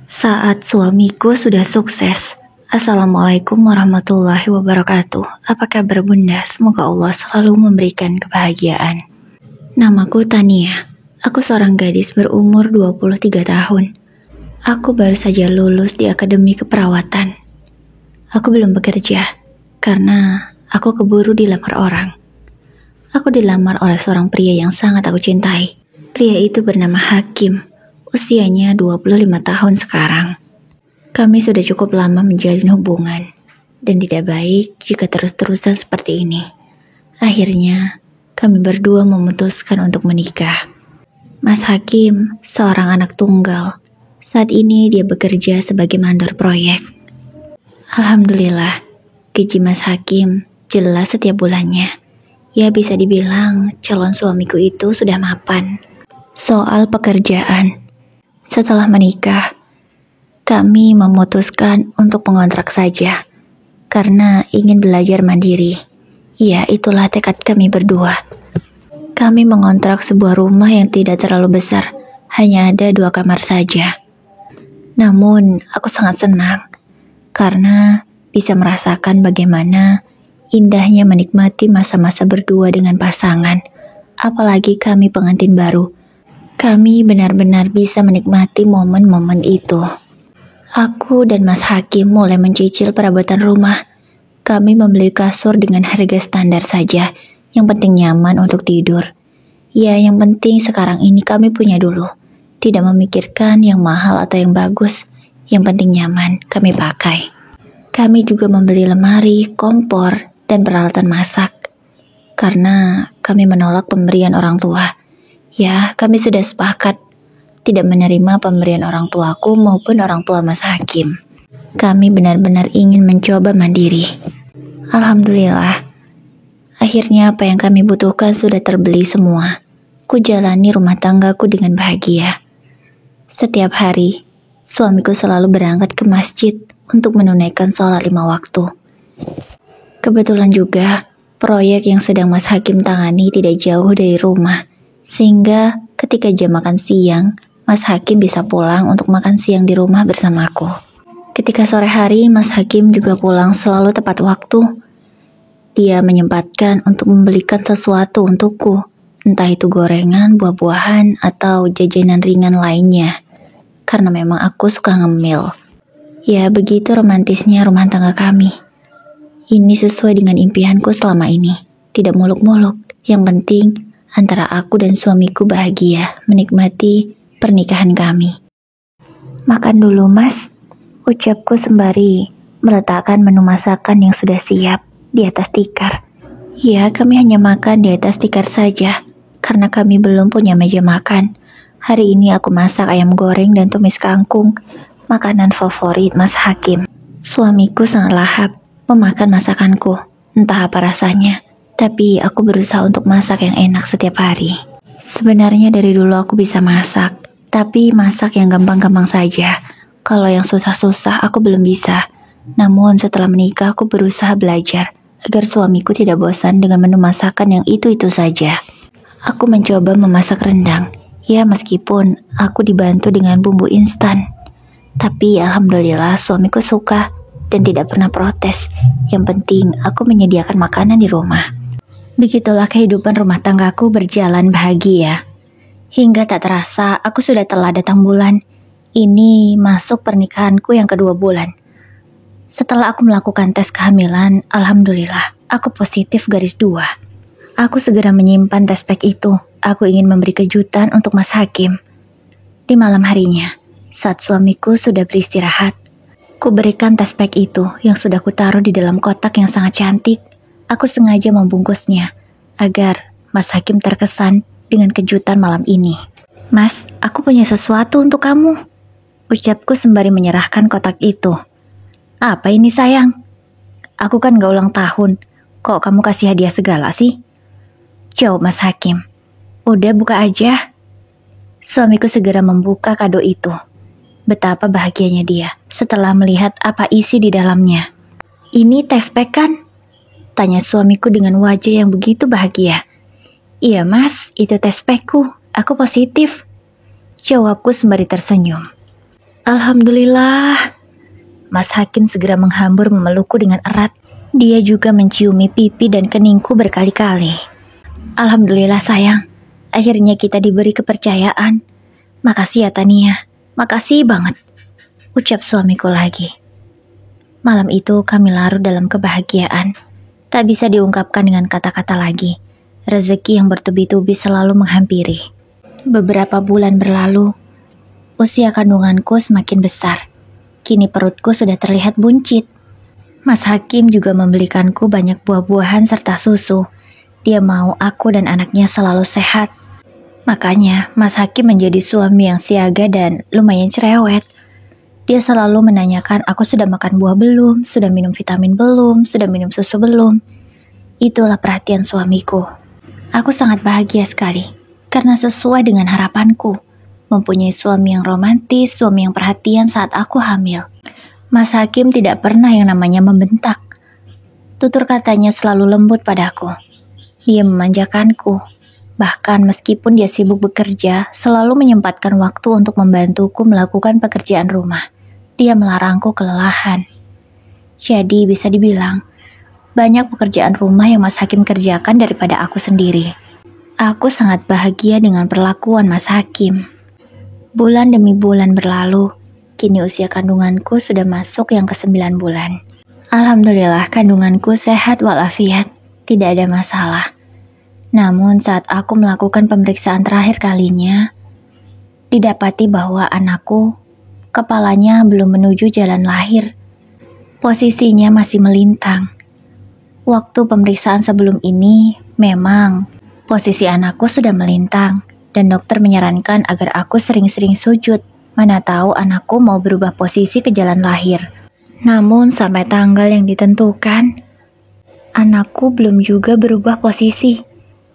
Saat suamiku sudah sukses. Assalamualaikum warahmatullahi wabarakatuh. Apa kabar bunda? Semoga Allah selalu memberikan kebahagiaan. Namaku Tania. Aku seorang gadis berumur 23 tahun. Aku baru saja lulus di akademi keperawatan. Aku belum bekerja karena aku keburu dilamar orang. Aku dilamar oleh seorang pria yang sangat aku cintai. Pria itu bernama Hakim. Usianya 25 tahun sekarang. Kami sudah cukup lama menjalin hubungan, dan tidak baik jika terus-terusan seperti ini. Akhirnya, kami berdua memutuskan untuk menikah. Mas Hakim, seorang anak tunggal. Saat ini dia bekerja sebagai mandor proyek. Alhamdulillah, gaji Mas Hakim jelas setiap bulannya. Ya bisa dibilang calon suamiku itu sudah mapan. Soal pekerjaan. Setelah menikah, kami memutuskan untuk mengontrak saja karena ingin belajar mandiri. Ya, itulah tekad kami berdua. Kami mengontrak sebuah rumah yang tidak terlalu besar, hanya ada 2 kamar saja. Namun, aku sangat senang karena bisa merasakan bagaimana indahnya menikmati masa-masa berdua dengan pasangan, apalagi kami pengantin baru. Kami benar-benar bisa menikmati momen-momen itu. Aku dan Mas Hakim mulai mencicil perabotan rumah. Kami membeli kasur dengan harga standar saja, yang penting nyaman untuk tidur. Ya, yang penting sekarang ini kami punya dulu. Tidak memikirkan yang mahal atau yang bagus. Yang penting nyaman, kami pakai. Kami juga membeli lemari, kompor, dan peralatan masak. Karena kami menolak pemberian orang tua. Ya, kami sudah sepakat tidak menerima pemberian orang tuaku maupun orang tua Mas Hakim. Kami benar-benar ingin mencoba mandiri. Alhamdulillah, akhirnya apa yang kami butuhkan sudah terbeli semua. Ku jalani rumah tanggaku dengan bahagia. Setiap hari, suamiku selalu berangkat ke masjid untuk menunaikan sholat 5 waktu. Kebetulan juga, proyek yang sedang Mas Hakim tangani tidak jauh dari rumah. Sehingga ketika jam makan siang, Mas Hakim bisa pulang untuk makan siang di rumah bersamaku. Ketika sore hari, Mas Hakim juga pulang selalu tepat waktu. Dia menyempatkan untuk membelikan sesuatu untukku, entah itu gorengan, buah-buahan, atau jajanan ringan lainnya. Karena memang aku suka ngemil. Ya, begitu romantisnya rumah tangga kami. Ini sesuai dengan impianku selama ini. Tidak muluk-muluk, yang penting antara aku dan suamiku bahagia menikmati pernikahan kami. Makan dulu mas, ucapku sembari meletakkan menu masakan yang sudah siap di atas tikar. Ya, kami hanya makan di atas tikar saja, karena kami belum punya meja makan. Hari ini aku masak ayam goreng dan tumis kangkung, makanan favorit Mas Hakim. Suamiku sangat lahap memakan masakanku, entah apa rasanya. Tapi aku berusaha untuk masak yang enak setiap hari. Sebenarnya dari dulu aku bisa masak, tapi masak yang gampang-gampang saja. Kalau yang susah-susah aku belum bisa. Namun setelah menikah aku berusaha belajar agar suamiku tidak bosan dengan menu masakan yang itu-itu saja. Aku mencoba memasak rendang. Ya, meskipun aku dibantu dengan bumbu instan. Tapi alhamdulillah suamiku suka dan tidak pernah protes. Yang penting aku menyediakan makanan di rumah. Begitulah kehidupan rumah tanggaku berjalan bahagia. Hingga tak terasa aku sudah telah datang bulan. Ini masuk pernikahanku yang kedua bulan. Setelah aku melakukan tes kehamilan, alhamdulillah aku positif garis 2. Aku segera menyimpan tes pack itu. Aku ingin memberi kejutan untuk Mas Hakim. Di malam harinya, saat suamiku sudah beristirahat, ku berikan tes pack itu yang sudah kutaruh di dalam kotak yang sangat cantik. Aku sengaja membungkusnya agar Mas Hakim terkesan dengan kejutan malam ini. Mas, aku punya sesuatu untuk kamu, ucapku sembari menyerahkan kotak itu. Apa ini sayang? Aku kan gak ulang tahun, kok kamu kasih hadiah segala sih? Jawab Mas Hakim. Udah buka aja. Suamiku segera membuka kado itu. Betapa bahagianya dia setelah melihat apa isi di dalamnya. Ini tes pack kan? Tanya suamiku dengan wajah yang begitu bahagia. Iya mas, itu tes packku. Aku positif. Jawabku sembari tersenyum. Alhamdulillah. Mas Hakim segera menghambur memelukku dengan erat. Dia juga menciumi pipi dan keningku berkali-kali. Alhamdulillah sayang, akhirnya kita diberi kepercayaan. Makasih ya Tania, makasih banget, ucap suamiku lagi. Malam itu kami larut dalam kebahagiaan. Tak bisa diungkapkan dengan kata-kata lagi. Rezeki yang bertubi-tubi selalu menghampiri. Beberapa bulan berlalu, usia kandunganku semakin besar. Kini perutku sudah terlihat buncit. Mas Hakim juga membelikanku banyak buah-buahan serta susu. Dia mau aku dan anaknya selalu sehat. Makanya Mas Hakim menjadi suami yang siaga dan lumayan cerewet. Dia selalu menanyakan aku sudah makan buah belum, sudah minum vitamin belum, sudah minum susu belum. Itulah perhatian suamiku. Aku sangat bahagia sekali, karena sesuai dengan harapanku. Mempunyai suami yang romantis, suami yang perhatian saat aku hamil. Mas Hakim tidak pernah yang namanya membentak. Tutur katanya selalu lembut padaku. Dia memanjakanku. Bahkan meskipun dia sibuk bekerja, selalu menyempatkan waktu untuk membantuku melakukan pekerjaan rumah. Dia melarangku kelelahan. Jadi bisa dibilang, banyak pekerjaan rumah yang Mas Hakim kerjakan daripada aku sendiri. Aku sangat bahagia dengan perlakuan Mas Hakim. Bulan demi bulan berlalu, kini usia kandunganku sudah masuk yang ke-9 bulan. Alhamdulillah kandunganku sehat walafiat, tidak ada masalah. Namun saat aku melakukan pemeriksaan terakhir kalinya, didapati bahwa anakku, kepalanya belum menuju jalan lahir. Posisinya masih melintang. Waktu pemeriksaan sebelum ini, memang posisi anakku sudah melintang dan dokter menyarankan agar aku sering-sering sujud. Mana tahu anakku mau berubah posisi ke jalan lahir. Namun sampai tanggal yang ditentukan, anakku belum juga berubah posisi.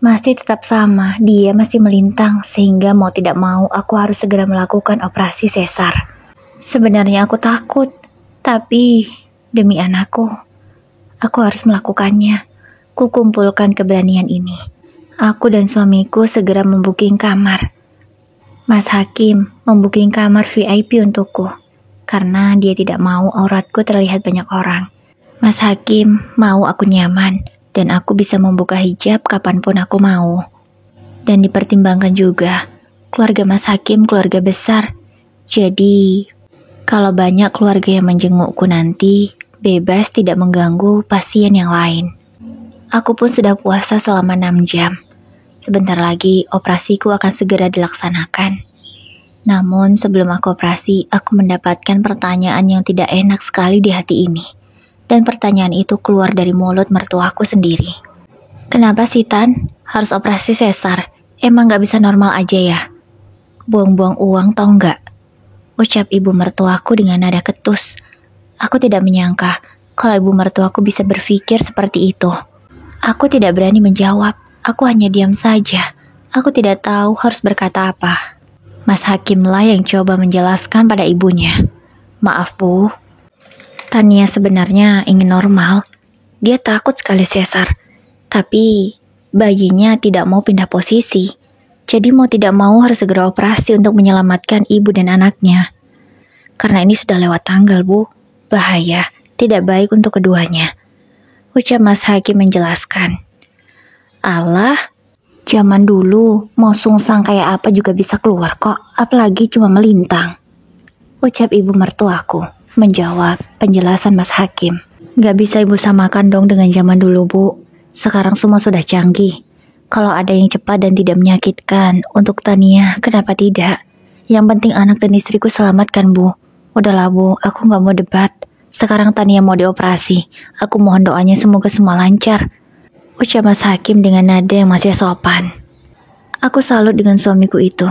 Masih tetap sama, dia masih melintang sehingga mau tidak mau aku harus segera melakukan operasi sesar. Sebenarnya aku takut, tapi demi anakku, aku harus melakukannya. Kukumpulkan keberanian ini. Aku dan suamiku segera membuking kamar. Mas Hakim membuking kamar VIP untukku, karena dia tidak mau auratku terlihat banyak orang. Mas Hakim mau aku nyaman, dan aku bisa membuka hijab kapanpun aku mau. Dan dipertimbangkan juga, keluarga Mas Hakim keluarga besar. Jadi, kalau banyak keluarga yang menjengukku nanti, bebas tidak mengganggu pasien yang lain. Aku pun sudah puasa selama 6 jam. Sebentar lagi operasiku akan segera dilaksanakan. Namun sebelum aku operasi, aku mendapatkan pertanyaan yang tidak enak sekali di hati ini. Dan pertanyaan itu keluar dari mulut mertuaku sendiri. Kenapa sih Tan? Harus operasi sesar? Emang gak bisa normal aja ya? Buang-buang uang tau gak? Ucap ibu mertuaku dengan nada ketus. Aku tidak menyangka kalau ibu mertuaku bisa berpikir seperti itu. Aku tidak berani menjawab. Aku hanya diam saja. Aku tidak tahu harus berkata apa. Mas Hakimlah yang coba menjelaskan pada ibunya. Maaf Bu, Tania sebenarnya ingin normal. Dia takut sekali sesar. Tapi bayinya tidak mau pindah posisi. Jadi mau tidak mau harus segera operasi untuk menyelamatkan ibu dan anaknya. Karena ini sudah lewat tanggal Bu. Bahaya, tidak baik untuk keduanya. Ucap Mas Hakim menjelaskan. Alah, zaman dulu mau sungsang kayak apa juga bisa keluar kok, apalagi cuma melintang. Ucap ibu mertuaku, menjawab penjelasan Mas Hakim. Gak bisa ibu samakan dong dengan zaman dulu Bu. Sekarang semua sudah canggih. Kalau ada yang cepat dan tidak menyakitkan, untuk Tania kenapa tidak? Yang penting anak dan istriku selamat kan Bu. Udahlah Bu, aku gak mau debat. Sekarang Tania mau dioperasi. Aku mohon doanya semoga semua lancar. Ucap Mas Hakim dengan nada yang masih sopan. Aku salut dengan suamiku itu.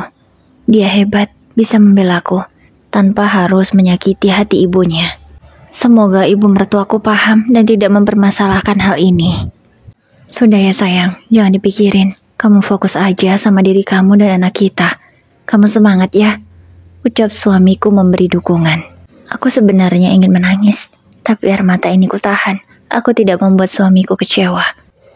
Dia hebat, bisa membelaku, tanpa harus menyakiti hati ibunya. Semoga ibu mertuaku paham dan tidak mempermasalahkan hal ini. Sudah ya sayang, jangan dipikirin. Kamu fokus aja sama diri kamu dan anak kita. Kamu semangat ya, ucap suamiku memberi dukungan. Aku sebenarnya ingin menangis, tapi air mata ini kutahan. Aku tidak membuat suamiku kecewa.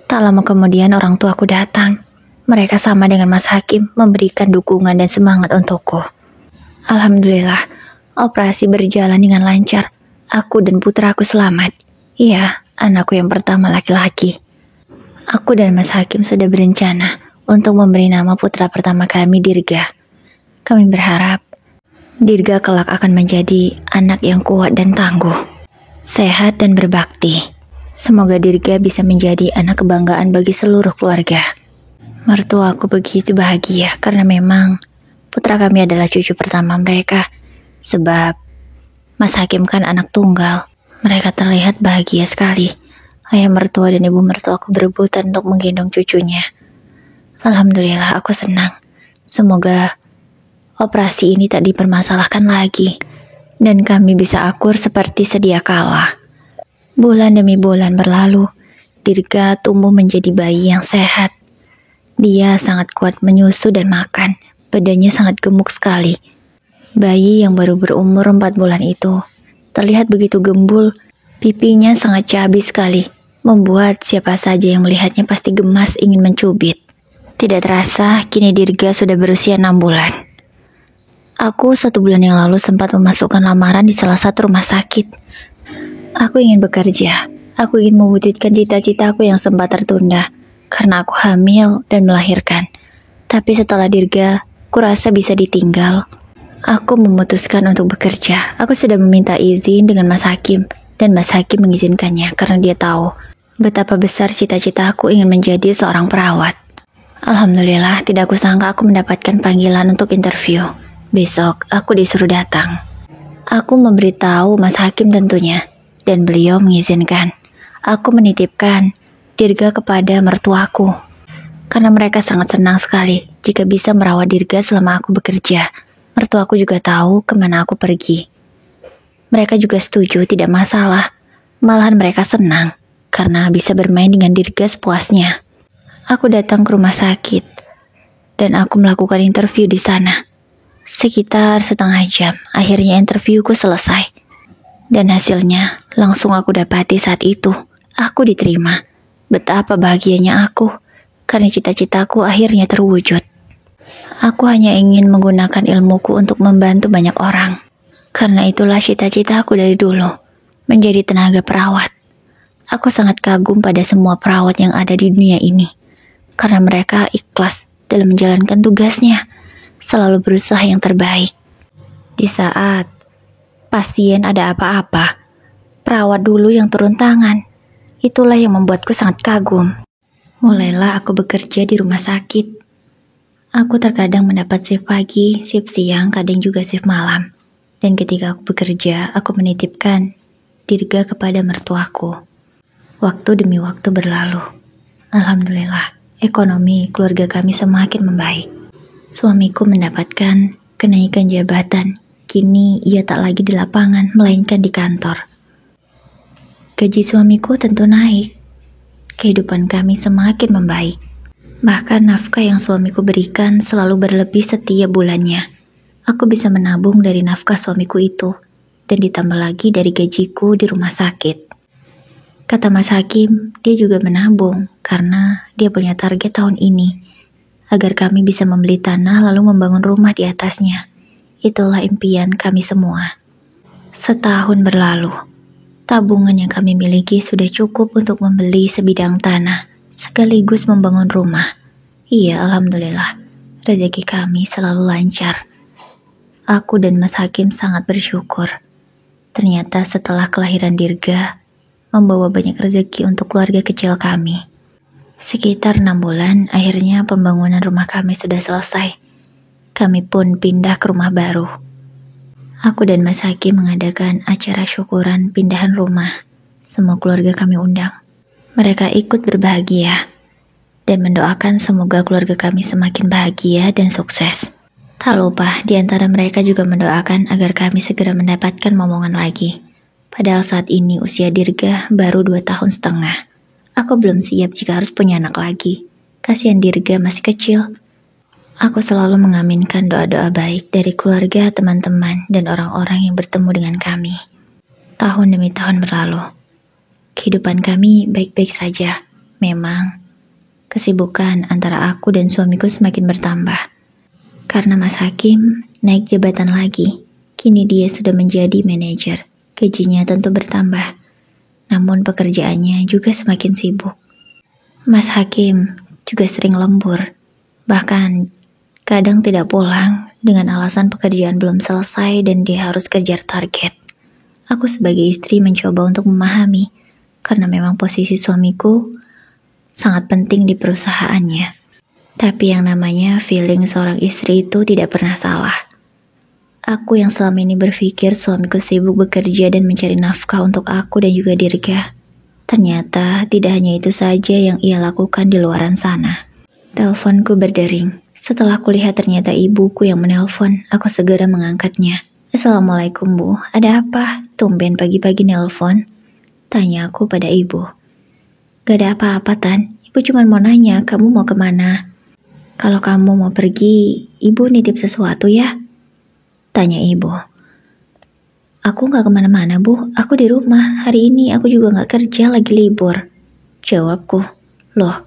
Tak lama kemudian orang tuaku datang. Mereka sama dengan Mas Hakim memberikan dukungan dan semangat untukku. Alhamdulillah, Operasi berjalan dengan lancar. Aku dan putraku selamat. Iya, anakku yang pertama laki-laki. Aku dan Mas Hakim sudah berencana untuk memberi nama putra pertama kami Dirga. Kami berharap Dirga kelak akan menjadi anak yang kuat dan tangguh, sehat dan berbakti. Semoga Dirga bisa menjadi anak kebanggaan bagi seluruh keluarga. Mertuaku begitu bahagia karena memang putra kami adalah cucu pertama mereka. Sebab Mas Hakim kan anak tunggal. Mereka terlihat bahagia sekali. Ayah mertua dan ibu mertuaku berebutan untuk menggendong cucunya. Alhamdulillah, aku senang. Semoga operasi ini tak dipermasalahkan lagi dan kami bisa akur seperti sedia kala. Bulan demi bulan berlalu, Dirga tumbuh menjadi bayi yang sehat. Dia sangat kuat menyusu dan makan. Badannya sangat gemuk sekali. Bayi yang baru berumur 4 bulan itu terlihat begitu gembul. Pipinya sangat cabi sekali, membuat siapa saja yang melihatnya pasti gemas ingin mencubit. Tidak terasa, kini Dirga sudah berusia 6 bulan. Aku 1 bulan yang lalu sempat memasukkan lamaran di salah satu rumah sakit. Aku ingin bekerja. Aku ingin mewujudkan cita-citaku yang sempat tertunda karena aku hamil dan melahirkan. Tapi setelah Dirga, kurasa bisa ditinggal. Aku memutuskan untuk bekerja. Aku sudah meminta izin dengan Mas Hakim dan Mas Hakim mengizinkannya karena dia tahu betapa besar cita-cita aku ingin menjadi seorang perawat. Alhamdulillah, tidak aku sangka aku mendapatkan panggilan untuk interview. Besok, aku disuruh datang. Aku memberitahu Mas Hakim tentunya, dan beliau mengizinkan. Aku menitipkan Dirga kepada mertuaku, karena mereka sangat senang sekali jika bisa merawat Dirga selama aku bekerja. Mertuaku juga tahu kemana aku pergi. Mereka juga setuju, tidak masalah. Malahan mereka senang, karena bisa bermain dengan Dirga sepuasnya. Aku datang ke rumah sakit, dan aku melakukan interview di sana. Sekitar setengah jam, akhirnya interviewku selesai. Dan hasilnya langsung aku dapati saat itu. Aku diterima. Betapa bahagianya aku, karena cita-citaku akhirnya terwujud. Aku hanya ingin menggunakan ilmuku untuk membantu banyak orang. Karena itulah cita-citaku dari dulu, menjadi tenaga perawat. Aku sangat kagum pada semua perawat yang ada di dunia ini. Karena mereka ikhlas dalam menjalankan tugasnya, selalu berusaha yang terbaik. Di saat pasien ada apa-apa, perawat dulu yang turun tangan. Itulah yang membuatku sangat kagum. Mulailah aku bekerja di rumah sakit. Aku terkadang mendapat shift pagi, shift siang, kadang juga shift malam. Dan ketika aku bekerja, aku menitipkan Dirga kepada mertuaku. Waktu demi waktu berlalu. Alhamdulillah, ekonomi keluarga kami semakin membaik. Suamiku mendapatkan kenaikan jabatan. Kini ia tak lagi di lapangan, melainkan di kantor. Gaji suamiku tentu naik. Kehidupan kami semakin membaik. Bahkan nafkah yang suamiku berikan selalu berlebih setiap bulannya. Aku bisa menabung dari nafkah suamiku itu, dan ditambah lagi dari gajiku di rumah sakit. Kata Mas Hakim, dia juga menabung karena dia punya target tahun ini, agar kami bisa membeli tanah lalu membangun rumah di atasnya. Itulah impian kami semua. Setahun berlalu, tabungan yang kami miliki sudah cukup untuk membeli sebidang tanah, sekaligus membangun rumah. Iya, alhamdulillah, rezeki kami selalu lancar. Aku dan Mas Hakim sangat bersyukur. Ternyata setelah kelahiran Dirga, membawa banyak rezeki untuk keluarga kecil kami. Sekitar 6 bulan, akhirnya pembangunan rumah kami sudah selesai. Kami pun pindah ke rumah baru. Aku dan Mas Hakim mengadakan acara syukuran pindahan rumah. Semua keluarga kami undang. Mereka ikut berbahagia dan mendoakan semoga keluarga kami semakin bahagia dan sukses. Tak lupa, di antara mereka juga mendoakan agar kami segera mendapatkan momongan lagi. Padahal saat ini usia Dirga baru 2 tahun setengah. Aku belum siap jika harus punya anak lagi. Kasihan Dirga masih kecil. Aku selalu mengaminkan doa-doa baik dari keluarga, teman-teman, dan orang-orang yang bertemu dengan kami. Tahun demi tahun berlalu. Kehidupan kami baik-baik saja. Memang, kesibukan antara aku dan suamiku semakin bertambah. Karena Mas Hakim naik jabatan lagi. Kini dia sudah menjadi manajer. Gajinya tentu bertambah. Namun pekerjaannya juga semakin sibuk. Mas Hakim juga sering lembur. Bahkan kadang tidak pulang dengan alasan pekerjaan belum selesai dan dia harus kejar target. Aku sebagai istri mencoba untuk memahami, karena memang posisi suamiku sangat penting di perusahaannya. Tapi yang namanya feeling seorang istri itu tidak pernah salah. Aku yang selama ini berpikir suamiku sibuk bekerja dan mencari nafkah untuk aku dan juga Dirga. Ternyata tidak hanya itu saja yang ia lakukan di luaran sana. Teleponku berdering. Setelah kulihat ternyata ibuku yang menelpon, aku segera mengangkatnya. Assalamualaikum Bu, ada apa? Tumben pagi-pagi nelpon? Tanya aku pada ibu. Gak ada apa-apa Tan, ibu cuma mau nanya kamu mau kemana. Kalau kamu mau pergi, ibu nitip sesuatu ya? Tanya ibu. Aku gak kemana-mana Bu, aku di rumah. Hari ini aku juga gak kerja, lagi libur. Jawabku. Loh,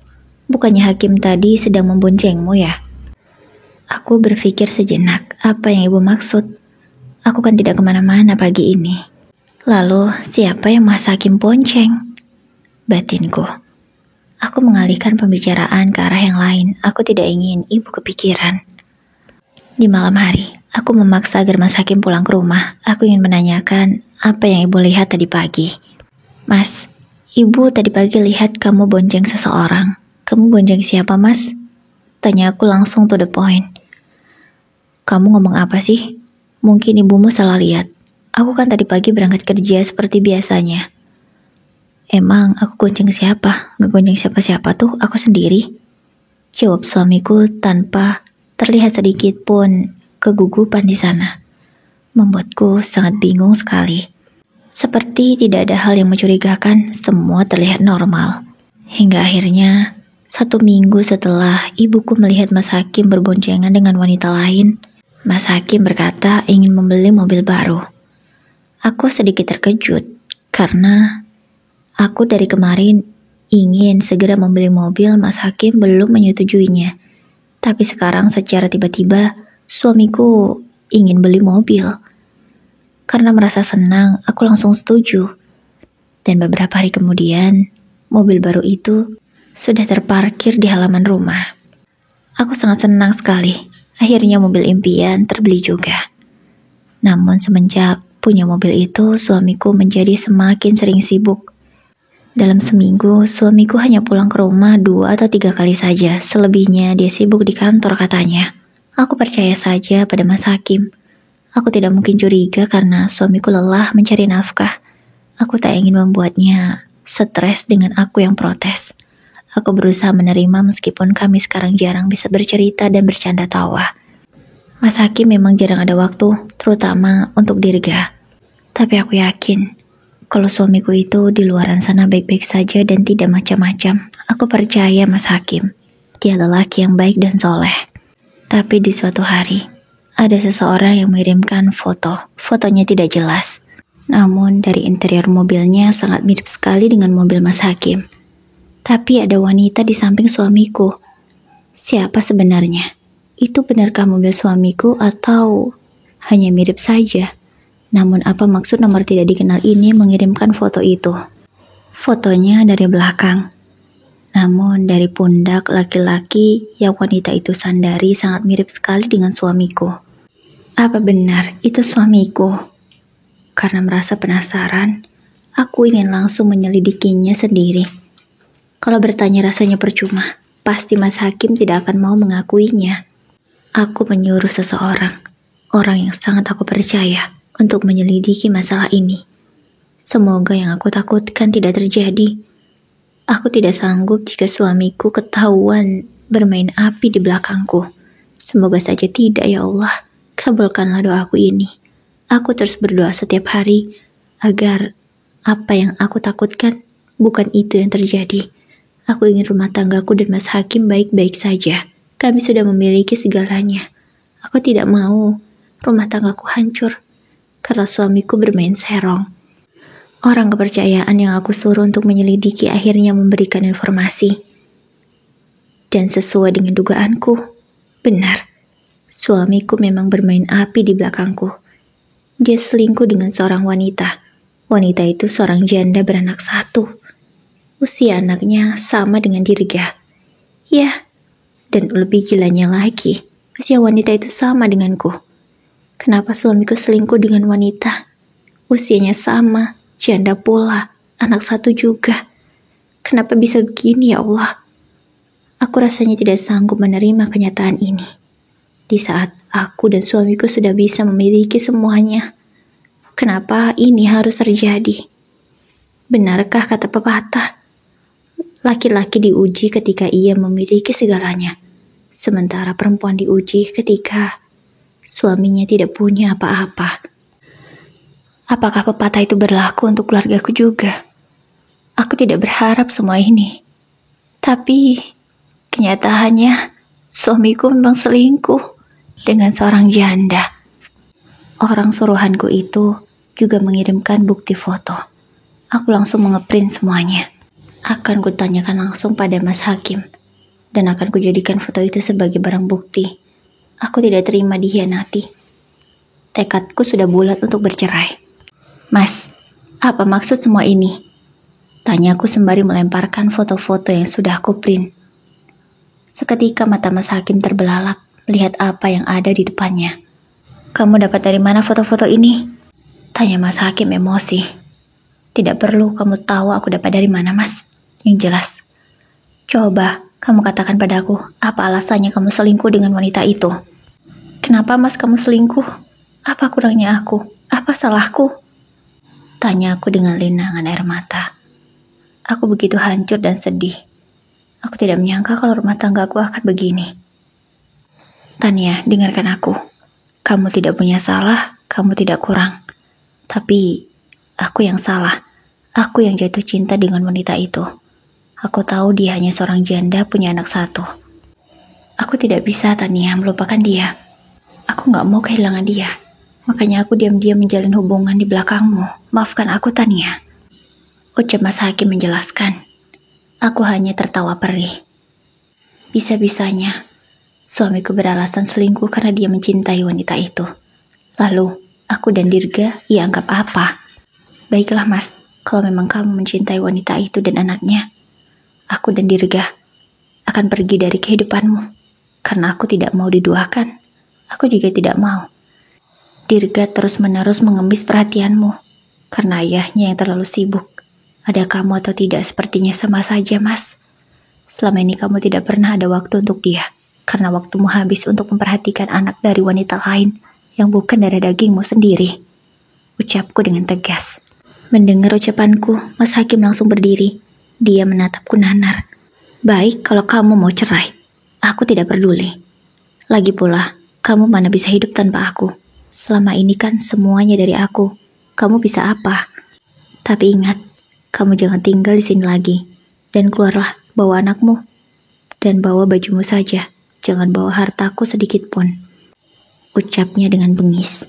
bukannya Hakim tadi sedang memboncengmu ya? Aku berpikir sejenak, apa yang ibu maksud? Aku kan tidak kemana-mana pagi ini. Lalu, siapa yang Mas Hakim bonceng? Batinku. Aku mengalihkan pembicaraan ke arah yang lain. Aku tidak ingin ibu kepikiran. Di malam hari, aku memaksa agar Mas Hakim pulang ke rumah. Aku ingin menanyakan apa yang ibu lihat tadi pagi. Mas, ibu tadi pagi lihat kamu bonceng seseorang. Kamu bonceng siapa Mas? Tanya aku langsung to the point. Kamu ngomong apa sih? Mungkin ibumu salah lihat. Aku kan tadi pagi berangkat kerja seperti biasanya. Emang aku gonceng siapa? Gak gonceng siapa-siapa tuh, aku sendiri. Jawab suamiku tanpa terlihat sedikit pun kegugupan di sana. Membuatku sangat bingung sekali. Seperti tidak ada hal yang mencurigakan, semua terlihat normal. Hingga akhirnya, 1 minggu setelah ibuku melihat Mas Hakim berboncengan dengan wanita lain, Mas Hakim berkata ingin membeli mobil baru. Aku sedikit terkejut karena aku dari kemarin ingin segera membeli mobil, Mas Hakim belum menyetujuinya. Tapi sekarang secara tiba-tiba suamiku ingin beli mobil. Karena merasa senang, aku langsung setuju. Dan beberapa hari kemudian, mobil baru itu sudah terparkir di halaman rumah. Aku sangat senang sekali. Akhirnya mobil impian terbeli juga. Namun semenjak punya mobil itu, suamiku menjadi semakin sering sibuk. Dalam seminggu, suamiku hanya pulang ke rumah 2 atau 3 kali saja. Selebihnya dia sibuk di kantor katanya. Aku percaya saja pada Mas Hakim. Aku tidak mungkin curiga karena suamiku lelah mencari nafkah. Aku tak ingin membuatnya stres dengan aku yang protes. Aku berusaha menerima meskipun kami sekarang jarang bisa bercerita dan bercanda tawa. Mas Hakim memang jarang ada waktu, terutama untuk Dirga. Tapi aku yakin, kalau suamiku itu di luaran sana baik-baik saja dan tidak macam-macam. Aku percaya Mas Hakim. Dia lelaki yang baik dan soleh. Tapi di suatu hari, ada seseorang yang mengirimkan foto. Fotonya tidak jelas. Namun dari interior mobilnya sangat mirip sekali dengan mobil Mas Hakim. Tapi ada wanita di samping suamiku. Siapa sebenarnya? Itu benarkah mobil suamiku atau hanya mirip saja? Namun apa maksud nomor tidak dikenal ini mengirimkan foto itu? Fotonya dari belakang. Namun dari pundak laki-laki yang wanita itu sandari sangat mirip sekali dengan suamiku. Apa benar itu suamiku? Karena merasa penasaran, aku ingin langsung menyelidikinya sendiri. Kalau bertanya rasanya percuma, pasti Mas Hakim tidak akan mau mengakuinya. Aku menyuruh seseorang, orang yang sangat aku percaya, untuk menyelidiki masalah ini. Semoga yang aku takutkan tidak terjadi. Aku tidak sanggup jika suamiku ketahuan bermain api di belakangku. Semoga saja tidak ya Allah, kabulkanlah doaku ini. Aku terus berdoa setiap hari, agar apa yang aku takutkan bukan itu yang terjadi. Aku ingin rumah tanggaku dan Mas Hakim baik-baik saja. Kami sudah memiliki segalanya. Aku tidak mau rumah tanggaku hancur karena suamiku bermain serong. Orang kepercayaan yang aku suruh untuk menyelidiki akhirnya memberikan informasi. Dan sesuai dengan dugaanku, benar, suamiku memang bermain api di belakangku. Dia selingkuh dengan seorang wanita. Wanita itu seorang janda beranak satu. Usia anaknya sama dengan Dirga. Ya, dan lebih gilanya lagi, usia wanita itu sama denganku. Kenapa suamiku selingkuh dengan wanita? Usianya sama, janda pula, anak satu juga. Kenapa bisa begini ya Allah? Aku rasanya tidak sanggup menerima kenyataan ini. Di saat aku dan suamiku sudah bisa memiliki semuanya, kenapa ini harus terjadi? Benarkah kata pepatah? Laki-laki diuji ketika ia memiliki segalanya, sementara perempuan diuji ketika suaminya tidak punya apa-apa. Apakah pepatah itu berlaku untuk keluargaku juga? Aku tidak berharap semua ini. Tapi kenyataannya suamiku memang selingkuh dengan seorang janda. Orang suruhanku itu juga mengirimkan bukti foto. Aku langsung mengeprint semuanya. Akan kutanyakan langsung pada Mas Hakim, dan akan kujadikan foto itu sebagai barang bukti. Aku tidak terima dikhianati. Tekadku sudah bulat untuk bercerai. Mas, apa maksud semua ini? Tanyaku sembari melemparkan foto-foto yang sudah aku print. Seketika mata Mas Hakim terbelalak melihat apa yang ada di depannya. Kamu dapat dari mana foto-foto ini? Tanya Mas Hakim emosi. Tidak perlu kamu tahu aku dapat dari mana, Mas. Yang jelas, coba kamu katakan padaku, apa alasannya kamu selingkuh dengan wanita itu? Kenapa, Mas, kamu selingkuh? Apa kurangnya aku? Apa salahku? Tanya aku dengan linangan air mata. Aku begitu hancur dan sedih. Aku tidak menyangka kalau rumah tangga aku akan begini. Tania, dengarkan aku. Kamu tidak punya salah, kamu tidak kurang. Tapi, aku yang salah. Aku yang jatuh cinta dengan wanita itu. Aku tahu dia hanya seorang janda punya anak satu. Aku tidak bisa, Tania, melupakan dia. Aku gak mau kehilangan dia. Makanya aku diam-diam menjalin hubungan di belakangmu. Maafkan aku, Tania. Ucap Mas Hakim menjelaskan. Aku hanya tertawa perih. Bisa-bisanya, suamiku beralasan selingkuh karena dia mencintai wanita itu. Lalu, aku dan Dirga, ia anggap apa? Baiklah, Mas, kalau memang kamu mencintai wanita itu dan anaknya, aku dan Dirga akan pergi dari kehidupanmu. Karena aku tidak mau diduakan. Aku juga tidak mau Dirga terus-menerus mengemis perhatianmu. Karena ayahnya yang terlalu sibuk. Ada kamu atau tidak sepertinya sama saja, Mas. Selama ini kamu tidak pernah ada waktu untuk dia. Karena waktumu habis untuk memperhatikan anak dari wanita lain yang bukan darah dagingmu sendiri. Ucapku dengan tegas. Mendengar ucapanku, Mas Hakim langsung berdiri. Dia menatapku nanar. Baik, kalau kamu mau cerai, aku tidak peduli. Lagi pula, kamu mana bisa hidup tanpa aku? Selama ini kan semuanya dari aku. Kamu bisa apa? Tapi ingat, kamu jangan tinggal di sini lagi. Dan keluarlah, bawa anakmu. Dan bawa bajumu saja. Jangan bawa hartaku sedikit pun. Ucapnya dengan bengis.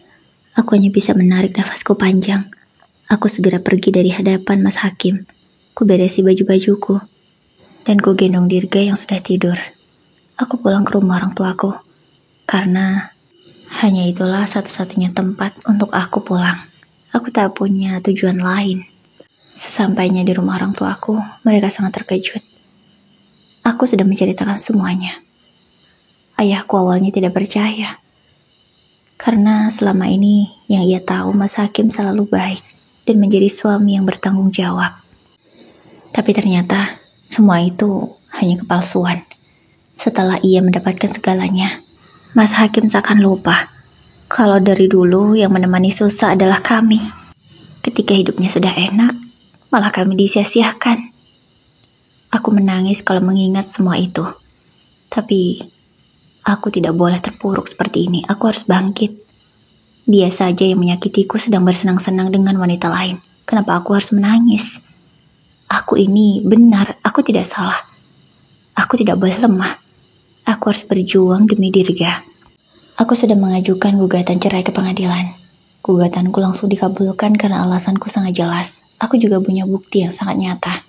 Aku hanya bisa menarik nafasku panjang. Aku segera pergi dari hadapan Mas Hakim. Ku beresi baju-bajuku. Dan ku gendong Dirga yang sudah tidur. Aku pulang ke rumah orang tuaku. Karena hanya itulah satu-satunya tempat untuk aku pulang. Aku tak punya tujuan lain. Sesampainya di rumah orang tuaku, mereka sangat terkejut. Aku sudah menceritakan semuanya. Ayahku awalnya tidak percaya. Karena selama ini yang ia tahu Mas Hakim selalu baik dan menjadi suami yang bertanggung jawab. Tapi ternyata semua itu hanya kepalsuan. Setelah ia mendapatkan segalanya, Mas Hakim seakan lupa kalau dari dulu yang menemani susah adalah kami. Ketika hidupnya sudah enak, malah kami disia-siakan. Aku menangis kalau mengingat semua itu. Tapi aku tidak boleh terpuruk seperti ini. Aku harus bangkit. Dia saja yang menyakitiku sedang bersenang-senang dengan wanita lain. Kenapa aku harus menangis? Aku ini benar, aku tidak salah. Aku tidak boleh lemah. Aku harus berjuang demi Dirga. Aku sudah mengajukan gugatan cerai ke pengadilan. Gugatanku langsung dikabulkan karena alasanku sangat jelas. Aku juga punya bukti yang sangat nyata.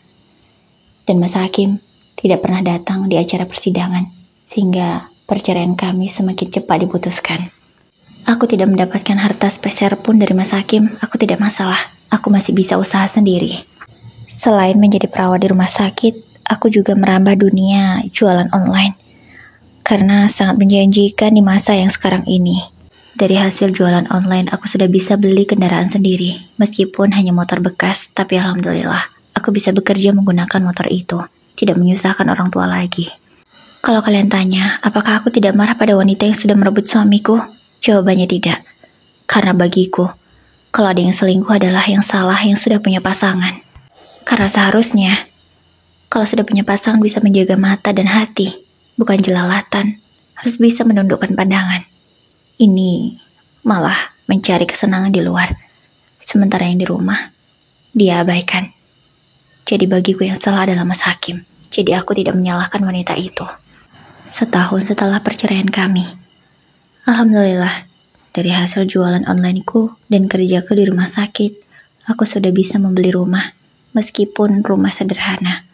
Dan Mas Hakim tidak pernah datang di acara persidangan, sehingga perceraian kami semakin cepat diputuskan. Aku tidak mendapatkan harta sepeser pun dari Mas Hakim, aku tidak masalah. Aku masih bisa usaha sendiri. Selain menjadi perawat di rumah sakit, aku juga merambah dunia jualan online. Karena sangat menjanjikan di masa yang sekarang ini. Dari hasil jualan online, aku sudah bisa beli kendaraan sendiri. Meskipun hanya motor bekas, tapi alhamdulillah, aku bisa bekerja menggunakan motor itu. Tidak menyusahkan orang tua lagi. Kalau kalian tanya, apakah aku tidak marah pada wanita yang sudah merebut suamiku? Jawabannya tidak. Karena bagiku, kalau ada yang selingkuh adalah yang salah yang sudah punya pasangan. Karena seharusnya, kalau sudah punya pasangan bisa menjaga mata dan hati, bukan jelalatan. Harus bisa menundukkan pandangan. Ini malah mencari kesenangan di luar. Sementara yang di rumah, dia abaikan. Jadi bagiku yang salah adalah Mas Hakim. Jadi aku tidak menyalahkan wanita itu. Setahun setelah perceraian kami, alhamdulillah, dari hasil jualan onlineku dan kerjaku di rumah sakit, aku sudah bisa membeli rumah, meskipun rumah sederhana.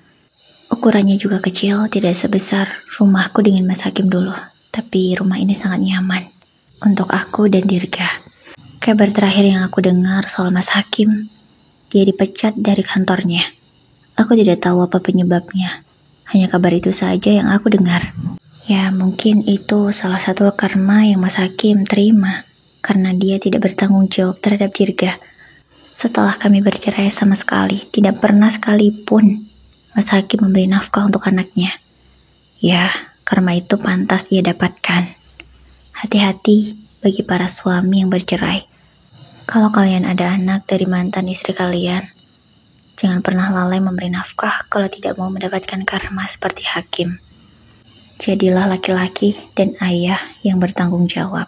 Ukurannya juga kecil, tidak sebesar rumahku dengan Mas Hakim dulu. Tapi rumah ini sangat nyaman untuk aku dan Dirga. Kabar terakhir yang aku dengar soal Mas Hakim, dia dipecat dari kantornya. Aku tidak tahu apa penyebabnya. Hanya kabar itu saja yang aku dengar. Ya, mungkin itu salah satu karma yang Mas Hakim terima karena dia tidak bertanggung jawab terhadap Dirga. Setelah kami bercerai sama sekali, tidak pernah sekalipun Mas Hakim memberi nafkah untuk anaknya. Ya, karma itu pantas ia dapatkan. Hati-hati bagi para suami yang bercerai. Kalau kalian ada anak dari mantan istri kalian, jangan pernah lalai memberi nafkah kalau tidak mau mendapatkan karma seperti Hakim. Jadilah laki-laki dan ayah yang bertanggung jawab.